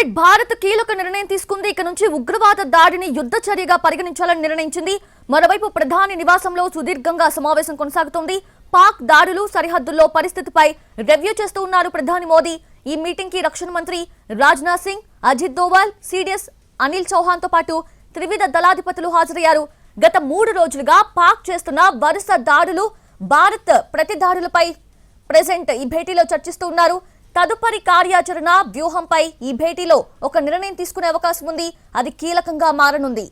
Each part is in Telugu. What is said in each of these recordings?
రైట్, భారత్ కీలక నిర్ణయం తీసుకుంది. ఇక నుంచి ఉగ్రవాద దాడిని యుద్ధ చర్యగా పరిగణించాలని నిర్ణయించింది. మరోవైపు ప్రధాని నివాసంలో సుదీర్ఘంగా సమావేశం కొనసాగుతోంది. పాక్ దాడులు, సరిహద్దుల్లో పరిస్థితిపై రివ్యూ చేస్తూ ఉన్నారు ప్రధాని మోదీ. ఈ మీటింగ్ కి రక్షణ మంత్రి రాజ్నాథ్ సింగ్, అజిత్ దోవల్, సిడిఎస్ అనిల్ చౌహాన్ తో పాటు త్రివిధ దళాధిపతులు హాజరయ్యారు. గత 3 రోజులుగా పాక్ చేస్తున్న వరుస దాడులు, భారత్ ప్రతి దాడులపై ప్రెజెంట్ ఈ భేటీలో చర్చిస్తూ ఉన్నారు. తదుపరి కార్యాచరణ వ్యూహంపై ఈ భేటీలో ఒక నిర్ణయం తీసుకునే అవకాశం ఉంది. అది కీలకంగా మారనుంది.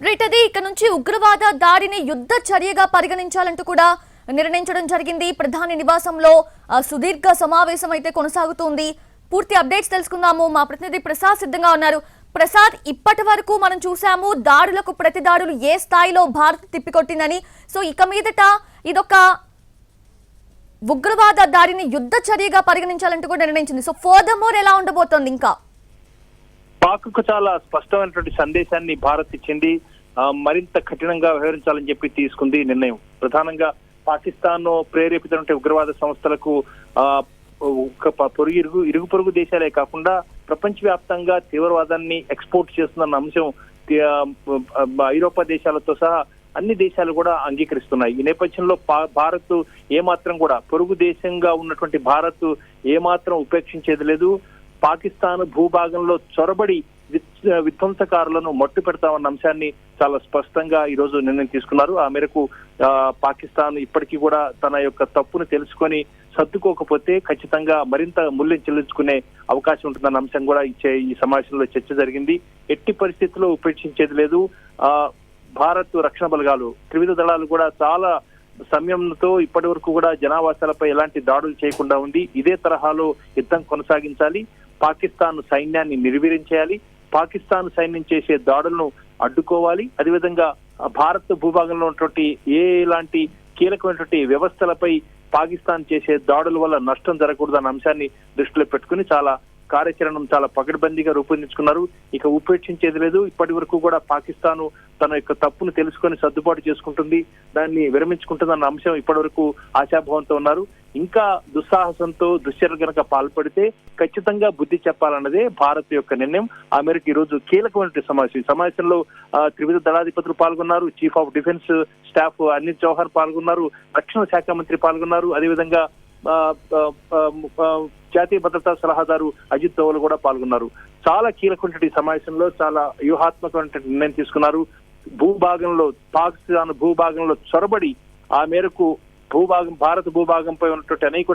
రైట్, అది ఇక నుంచి ఉగ్రవాద దాడిని యుద్ధ చర్యగా పరిగణించాలంటూ కూడా నిర్ణయించడం జరిగింది. ప్రధాని నివాసంలో సుదీర్ఘ సమావేశం అయితే కొనసాగుతోంది. పూర్తి అప్డేట్స్ తెలుసుకుందాము. మా ప్రతినిధి ప్రసాద్ సిద్ధంగా ఉన్నారు. ప్రసాద్, ఇప్పటి వరకు మనం చూసాము దాడులకు ప్రతి దాడులు ఏ స్థాయిలో భారత్ తిప్పికొట్టిందని. సో ఇక మీదట ఇదొక ఉగ్రవాద దాడిని యుద్ధ చర్యగా పరిగణించాలంటూ కూడా నిర్ణయించింది. సో ఫర్దర్ మోర్ ఎలా ఉండబోతోంది? ఇంకా పాక్కు చాలా స్పష్టమైనటువంటి సందేశాన్ని భారత్ ఇచ్చింది. మరింత కఠినంగా వ్యవహరించాలని చెప్పి తీసుకుంది నిర్ణయం. ప్రధానంగా పాకిస్తాన్ ప్రేరేపిత ఉగ్రవాద సంస్థలకు ఇరుగు పొరుగు దేశాలే కాకుండా ప్రపంచవ్యాప్తంగా తీవ్రవాదాన్ని ఎక్స్పోర్ట్ చేస్తున్న అంశం ఐరోపా దేశాలతో సహా అన్ని దేశాలు కూడా అంగీకరిస్తున్నాయి. ఈ నేపథ్యంలో భారత్ ఏమాత్రం కూడా, పొరుగు దేశంగా ఉన్నటువంటి భారత్ ఏమాత్రం ఉపేక్షించేది లేదు. పాకిస్తాన్ భూభాగంలో చొరబడి విధ్వంసకారులను మట్టు పెడతామన్న అంశాన్ని చాలా స్పష్టంగా ఈ రోజు నిర్ణయం తీసుకున్నారు. ఆ మేరకు పాకిస్తాన్ ఇప్పటికీ కూడా తన యొక్క తప్పును తెలుసుకొని సర్దుకోకపోతే ఖచ్చితంగా మరింత మూల్యం చెల్లించుకునే అవకాశం ఉంటుందన్న అంశం కూడా ఈ సమావేశంలో చర్చ జరిగింది. ఎట్టి పరిస్థితుల్లో ఉపేక్షించేది లేదు. భారత్ రక్షణ బలగాలు, త్రివిధ దళాలు కూడా చాలా సంయమనంతో ఇప్పటి వరకు కూడా జనావాసాలపై ఎలాంటి దాడులు చేయకుండా ఉంది. ఇదే తరహాలో యుద్ధం కొనసాగించాలి. పాకిస్తాన్ సైన్యాన్ని నిర్వీర్యం, పాకిస్తాన్ సైన్యం చేసే దాడులను అడ్డుకోవాలి. అదేవిధంగా భారత్ భూభాగంలో ఉన్నటువంటి ఎలాంటి కీలకమైనటువంటి వ్యవస్థలపై పాకిస్తాన్ చేసే దాడుల వల్ల నష్టం జరగకూడదన్న అంశాన్ని దృష్టిలో పెట్టుకుని కార్యాచరణను చాలా పకడ్బందీగా రూపొందించుకున్నారు. ఇక ఉపేక్షించేది లేదు. ఇప్పటి వరకు కూడా పాకిస్తాన్ తన యొక్క తప్పును తెలుసుకొని సర్దుబాటు చేసుకుంటుంది, దాన్ని విరమించుకుంటుందన్న అంశం ఇప్పటి వరకు ఆశాభావంతో ఉన్నారు. ఇంకా దుస్సాహసంతో దుశ్చర్య గనక పాల్పడితే ఖచ్చితంగా బుద్ధి చెప్పాలన్నదే భారత్ యొక్క నిర్ణయం. ఆ మేరకు ఈ రోజు కీలకమైన సమావేశం. ఈ సమావేశంలో త్రివిధ దళాధిపతులు పాల్గొన్నారు. Chief of defence staff Anil Chauhan పాల్గొన్నారు. రక్షణ శాఖ మంత్రి పాల్గొన్నారు. అదేవిధంగా జాతీయ భద్రతా సలహాదారు అజిత్ దోవల్ కూడా పాల్గొన్నారు. చాలా కీలకమైన సమావేశంలో చాలా వ్యూహాత్మకమైన నిర్ణయం తీసుకున్నారు. పాకిస్తాన్ భూభాగంలో చొరబడి ఆ మేరకు భారత భూభాగంపై ఉన్నటువంటి అనేక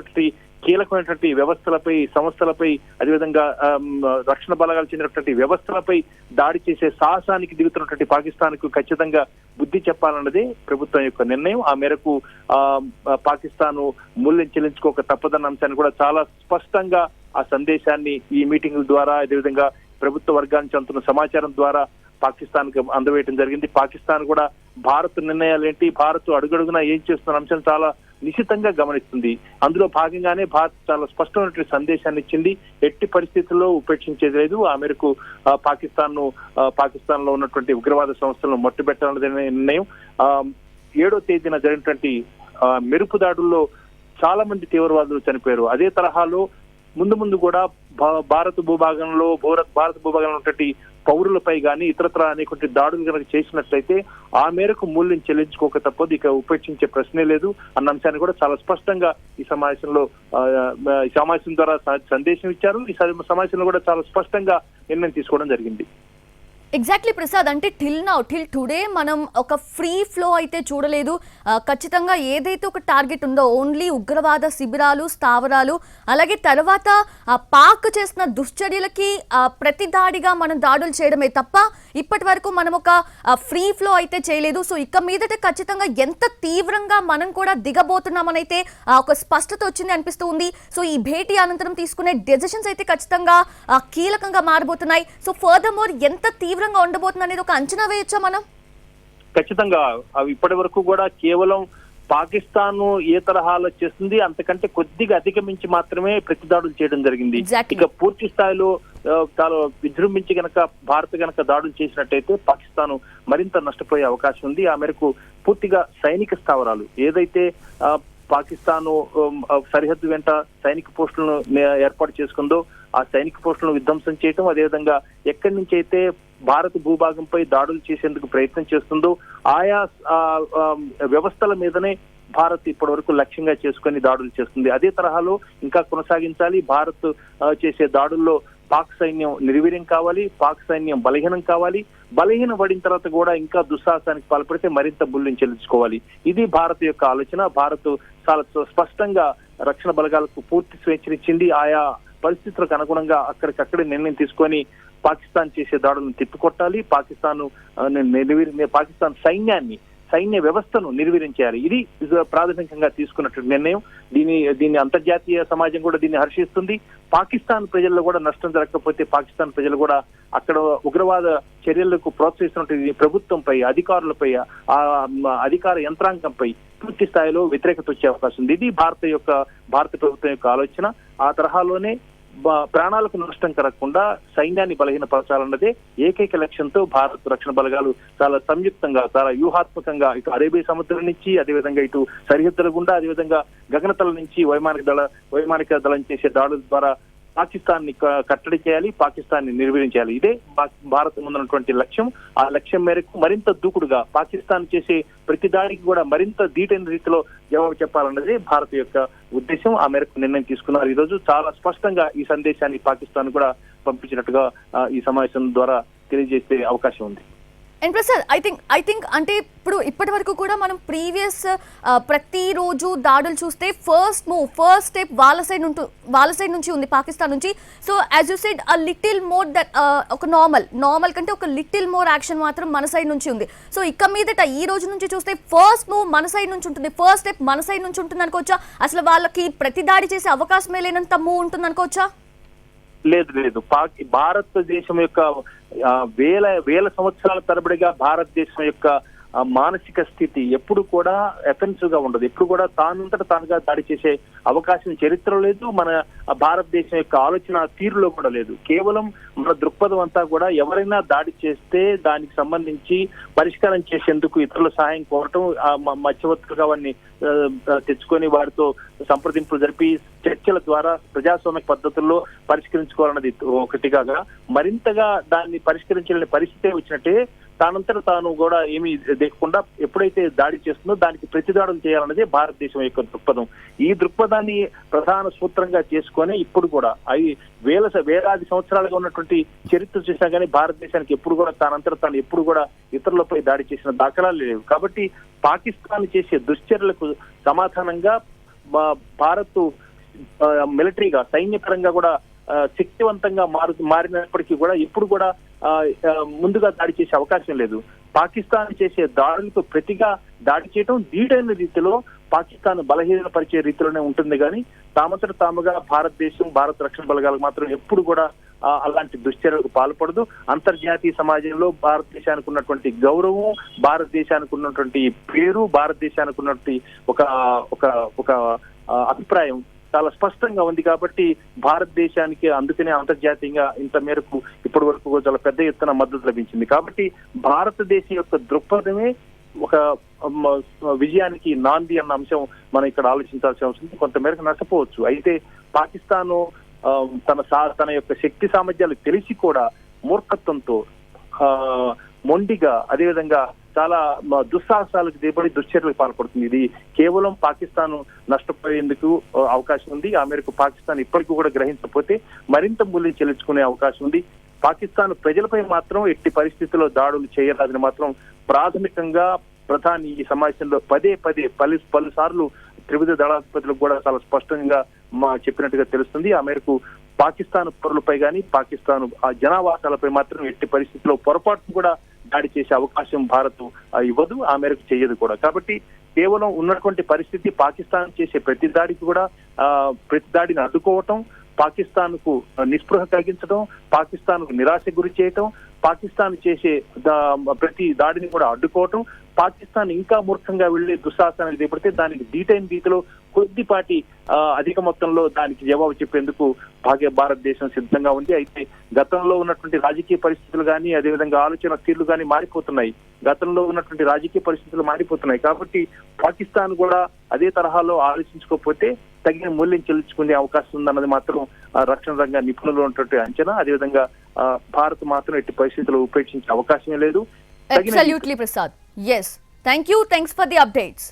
కీలకమైనటువంటి వ్యవస్థలపై, సంస్థలపై, అదేవిధంగా రక్షణ బలగాలు చెందినటువంటి వ్యవస్థలపై దాడి చేసే సాహసానికి దిగుతున్నటువంటి పాకిస్తాన్ కు ఖచ్చితంగా బుద్ధి చెప్పాలన్నదే ప్రభుత్వం యొక్క నిర్ణయం. ఆ మేరకు పాకిస్తాన్ మూల్యం చెల్లించుకోక తప్పదన్న అంశాన్ని కూడా చాలా స్పష్టంగా ఆ సందేశాన్ని ఈ మీటింగుల ద్వారా, అదేవిధంగా ప్రభుత్వ వర్గాల నుంచి అందుతున్న సమాచారం ద్వారా పాకిస్తాన్ కు అందవేయడం జరిగింది. పాకిస్తాన్ కూడా భారత్ నిర్ణయాలేంటి, భారత్ అడుగడుగునా ఏం చేస్తున్న అంశం చాలా నిశితంగా గమనిస్తుంది. అందులో భాగంగానే భారత్ చాలా స్పష్టమైనటువంటి సందేశాన్ని ఇచ్చింది. ఎట్టి పరిస్థితుల్లో ఉపేక్షించేది లేదు. ఆ మేరకు పాకిస్తాన్ లో ఉన్నటువంటి ఉగ్రవాద సంస్థలను మట్టుబెట్టాలనే నిర్ణయం. 7వ తేదీన జరిగినటువంటి మెరుపు దాడుల్లో చాలా మంది తీవ్రవాదులు చనిపోయారు. అదే తరహాలో ముందు కూడా భారత భూభాగంలో ఉన్నటువంటి పౌరులపై కానీ ఇతరత్ర అనేక దాడులు కనుక చేసినట్లయితే ఆ మేరకు మూల్యం చెల్లించుకోక తప్పదు, ఇక ఉపేక్షించే ప్రశ్నే లేదు అన్న అంశాన్ని కూడా చాలా స్పష్టంగా ఈ సమావేశం ద్వారా సందేశం ఇచ్చారు. ఈ సమావేశంలో కూడా చాలా స్పష్టంగా నిర్ణయం తీసుకోవడం జరిగింది. ఎగ్జాక్ట్లీ ప్రసాద్, అంటే టిల్ టుడే మనం ఒక ఫ్రీ ఫ్లో అయితే చూడలేదు. ఖచ్చితంగా ఏదైతే ఒక టార్గెట్ ఉందో ఓన్లీ ఉగ్రవాద శిబిరాలు, స్థావరాలు, అలాగే తర్వాత పాక్ చేసిన దుశ్చర్యలకి ప్రతి దాడిగా మనం దాడులు చేయడమే తప్ప ఇప్పటి వరకు మనం ఒక ఫ్రీ ఫ్లో అయితే చేయలేదు. సో ఇక మీదట ఖచ్చితంగా ఎంత తీవ్రంగా మనం కూడా దిగబోతున్నామనైతే ఒక స్పష్టత వచ్చింది అనిపిస్తూ ఉంది. సో ఈ భేటీ అనంతరం తీసుకునే డెసిషన్స్ అయితే ఖచ్చితంగా కీలకంగా మారబోతున్నాయి. సో ఫర్దర్ మోర్ ఎంత తీవ్రంగా ఉండబోతుంది అనేది ఒక అంచనా వేయొచ్చా మనం? ఖచ్చితంగా అవి ఇప్పటి వరకు కూడా కేవలం పాకిస్తాన్ ఏ తరహాలో చేస్తుంది అంతకంటే కొద్దిగా అధిగమించి మాత్రమే ప్రతిదాడులు చేయడం జరిగింది. ఇక పూర్తి స్థాయిలో చాలా విజృంభించి గనక భారత్ గనక దాడులు చేసినట్టయితే పాకిస్తాన్ మరింత నష్టపోయే అవకాశం ఉంది. ఆ మేరకు పూర్తిగా సైనిక స్థావరాలు ఏదైతే పాకిస్తాన్ సరిహద్దు వెంట సైనిక పోస్టులను ఏర్పాటు చేసుకుందో ఆ సైనిక పోస్టులను విధ్వంసం చేయటం, అదేవిధంగా ఎక్కడి నుంచి అయితే భారత భూభాగంపై దాడులు చేసేందుకు ప్రయత్నం చేస్తుందో ఆయా వ్యవస్థల మీదనే భారత్ ఇప్పటి వరకు లక్ష్యంగా చేసుకుని దాడులు చేస్తుంది. అదే తరహాలో ఇంకా కొనసాగించాలి. భారత్ చేసే దాడుల్లో పాక్ సైన్యం నిర్వీర్యం కావాలి, పాక్ సైన్యం బలహీనం కావాలి. బలహీన పడిన తర్వాత కూడా ఇంకా దుస్సాహసానికి పాల్పడితే మరింత బుల్లిని చెల్లించుకోవాలి. ఇది భారత్ యొక్క ఆలోచన. భారత్ చాలా స్పష్టంగా రక్షణ బలగాలకు పూర్తి స్వేచ్ఛనిచ్చింది. ఆయా పరిస్థితులకు అనుగుణంగా అక్కడికక్కడే నిర్ణయం తీసుకొని పాకిస్తాన్ చేసే దాడులను తిప్పికొట్టాలి, పాకిస్తాన్ సైన్య వ్యవస్థను నిర్వీర్యం చేయాలి. ఇది ప్రాథమికంగా తీసుకున్నటువంటి నిర్ణయం. దీన్ని అంతర్జాతీయ సమాజం కూడా దీన్ని హర్షిస్తుంది. పాకిస్తాన్ ప్రజల్లో కూడా నష్టం జరగకపోతే పాకిస్తాన్ ప్రజలు కూడా అక్కడ ఉగ్రవాద చర్యలకు ప్రోత్సహిస్తున్నటువంటి ప్రభుత్వంపై, అధికారులపై, అధికార యంత్రాంగంపై పూర్తి స్థాయిలో వ్యతిరేకత వచ్చే అవకాశం ఉంది. ఇది భారత ప్రభుత్వం యొక్క ఆలోచన. ఆ తరహాలోనే ప్రాణాలకు నష్టం కలగకుండా సైన్యాన్ని బలహీనపరచాలన్నదే ఏకైక లక్ష్యంతో భారత్ రక్షణ బలగాలు చాలా సంయుక్తంగా, చాలా వ్యూహాత్మకంగా ఇటు అరేబియా సముద్రం నుంచి, అదేవిధంగా ఇటు సరిహద్దుల గుండా, అదేవిధంగా గగనతల నుంచి వైమానిక దళం చేసే దాడుల ద్వారా పాకిస్తాన్ ని కట్టడి చేయాలి, పాకిస్తాన్ ని నిర్వీర్యం చేయాలి. ఇదే భారత్ ముందున్నటువంటి లక్ష్యం. ఆ లక్ష్యం మేరకు మరింత దూకుడుగా పాకిస్తాన్ చేసే ప్రతి దాడికి కూడా మరింత ధీటైన రీతిలో జవాబు చెప్పాలన్నది భారత్ యొక్క ఉద్దేశం. ఆ మేరకు నిర్ణయం తీసుకున్నారు. ఈ రోజు చాలా స్పష్టంగా ఈ సందేశాన్ని పాకిస్తాన్ కూడా పంపించినట్టుగా ఈ సమావేశం ద్వారా తెలియజేసే అవకాశం ఉంది. అండ్ ప్రసాద్, ఐ థింక్ అంటే ఇప్పటి వరకు కూడా మనం ప్రీవియస్ ప్రతిరోజు దాడులు చూస్తే ఫస్ట్ స్టెప్ వాళ్ళ సైడ్ నుంచి ఉంది, పాకిస్తాన్ నుంచి. So as you said a little more that ఒక నార్మల్ కంటే ఒక లిటిల్ మోర్ యాక్షన్ మాత్రం మన సైడ్ నుంచి ఉంది. సో ఇక మీదట ఈ రోజు నుంచి చూస్తే ఫస్ట్ మూవ్ మన సైడ్ నుంచి ఉంటుంది, ఫస్ట్ స్టెప్ మన సైడ్ నుంచి ఉంటుంది అనుకోవచ్చా? అసలు వాళ్ళకి ప్రతి దాడి చేసే అవకాశమే లేనంత మూవ్ ఉంటుంది అనుకోవచ్చా? లేదు. భారతదేశం యొక్క వేల సంవత్సరాల తరబడిగా భారతదేశం యొక్క మానసిక స్థితి ఎప్పుడు కూడా ఎఫెన్సివ్ గా ఉండదు. ఎప్పుడు కూడా తానంతట తానుగా దాడి చేసే అవకాశం చరిత్రలో లేదు. మన భారతదేశం యొక్క ఆలోచన తీరులో కూడా లేదు. కేవలం మన దృక్పథం అంతా కూడా ఎవరైనా దాడి చేస్తే దానికి సంబంధించి పరిష్కారం చేసేందుకు ఇతరుల సహాయం కోరటం, మధ్యవర్తులుగా వారిని తెచ్చుకొని వారితో సంప్రదింపులు జరిపి చర్చల ద్వారా ప్రజాస్వామిక పద్ధతుల్లో పరిష్కరించుకోవాలన్నది ఒకటి కాగా, మరింతగా దాన్ని పరిష్కరించాలనే పరిస్థితే వచ్చినట్టే తానంతట తాను కూడా ఏమీ లేకుండా ఎప్పుడైతే దాడి చేస్తుందో దానికి ప్రతిదాడులు చేయాలన్నదే భారతదేశం యొక్క దృక్పథం. ఈ దృక్పథాన్ని ప్రధాన సూత్రంగా చేసుకొని ఇప్పుడు కూడా వేలాది సంవత్సరాలుగా ఉన్నటువంటి చరిత్ర చూసినా కానీ భారతదేశానికి ఎప్పుడు కూడా తానంతట తాను ఎప్పుడు కూడా ఇతరులపై దాడి చేసిన దాఖలాలు లేవు. కాబట్టి పాకిస్తాన్ చేసే దుశ్చర్యలకు సమాధానంగా భారత్ మిలిటరీగా, సైన్యపరంగా కూడా శక్తివంతంగా మారినప్పటికీ కూడా ఎప్పుడు కూడా ముందుగా దాడి చేసే అవకాశం లేదు. పాకిస్తాన్ చేసే దాడులకు ప్రతిగా దాడి చేయడం ధీటైన రీతిలో పాకిస్తాన్ బలహీనపరిచే రీతిలోనే ఉంటుంది. కానీ తామంతట తాముగా భారత రక్షణ బలగాలకు మాత్రం ఎప్పుడు కూడా అలాంటి దుశ్చర్యలకు పాల్పడదు. అంతర్జాతీయ సమాజంలో భారతదేశానికి ఉన్నటువంటి గౌరవం, భారతదేశానికి ఉన్నటువంటి పేరు, భారతదేశానికి ఉన్నటువంటి ఒక అభిప్రాయం చాలా స్పష్టంగా ఉంది. కాబట్టి భారతదేశానికి అందుకనే అంతర్జాతీయంగా ఇంత మేరకు ఇప్పటి వరకు చాలా పెద్ద ఎత్తున మద్దతు లభించింది. కాబట్టి భారతదేశం యొక్క దృక్పథమే ఒక విజయానికి నాంది అన్న అంశం మనం ఇక్కడ ఆలోచించాల్సిన అవసరం ఉంది. కొంతమేరకు నష్టపోవచ్చు. అయితే పాకిస్తాన్ తన యొక్క శక్తి సామర్థ్యాలు తెలిసి కూడా మూర్ఖత్వంతో, మొండిగా, అదేవిధంగా చాలా దుస్సాహసాలకు దిగబడి దుశ్చర్యలకు పాల్పడుతుంది. ఇది కేవలం పాకిస్తాన్ నష్టపోయేందుకు అవకాశం ఉంది. ఆ మేరకు పాకిస్తాన్ ఇప్పటికీ కూడా గ్రహించకపోతే మరింత మూల్యం చెల్లించుకునే అవకాశం ఉంది. పాకిస్తాన్ ప్రజలపై మాత్రం ఎట్టి పరిస్థితుల్లో దాడులు చేయరాదని మాత్రం ప్రాథమికంగా ప్రధాని ఈ సమావేశంలో పలుసార్లు త్రివిధ దళాధిపతులకు కూడా చాలా స్పష్టంగా చెప్పినట్టుగా తెలుస్తుంది. ఆ మేరకు పాకిస్తాన్ పౌరులపై కానీ పాకిస్తాన్ జనావాసాలపై మాత్రం ఎట్టి పరిస్థితుల్లో పొరపాటు కూడా దాడి చేసే అవకాశం భారత్ ఇవ్వదు, ఆ మేరకు చేయదు కూడా. కాబట్టి కేవలం ఉన్నటువంటి పరిస్థితి పాకిస్తాన్ చేసే ప్రతి దాడికి కూడా ప్రతి దాడిని అడ్డుకోవటం, పాకిస్తాన్ కు నిస్పృహ కలిగించడం, పాకిస్తాన్ కు నిరాశ గురి చేయటం, పాకిస్తాన్ చేసే ప్రతి దాడిని కూడా అడ్డుకోవటం, పాకిస్తాన్ ఇంకా మూర్ఖంగా వెళ్లి దుస్సాహసానికి చేపడితే దానికి దీటైన రీతిలో కొద్దిపాటి అధిక మొత్తంలో దానికి జవాబు చెప్పేందుకు భారతదేశం సిద్ధంగా ఉంది. అయితే గతంలో ఉన్నటువంటి రాజకీయ పరిస్థితులు కానీ, అదేవిధంగా ఆలోచన తీర్లు కానీ మారిపోతున్నాయి. గతంలో ఉన్నటువంటి రాజకీయ పరిస్థితులు మారిపోతున్నాయి కాబట్టి పాకిస్తాన్ కూడా అదే తరహాలో ఆలోచించుకోకపోతే తగిన మూల్యం చెల్లించుకునే అవకాశం ఉందన్నది మాత్రం రక్షణ రంగ నిపుణులు ఉన్నటువంటి అంచనా. అదేవిధంగా భారత్ మాత్రం ఎట్టి పరిస్థితుల్లో ఉపేక్షించే అవకాశమే లేదు. Absolutely, Prasad. Yes. Thank you. Thanks for the updates.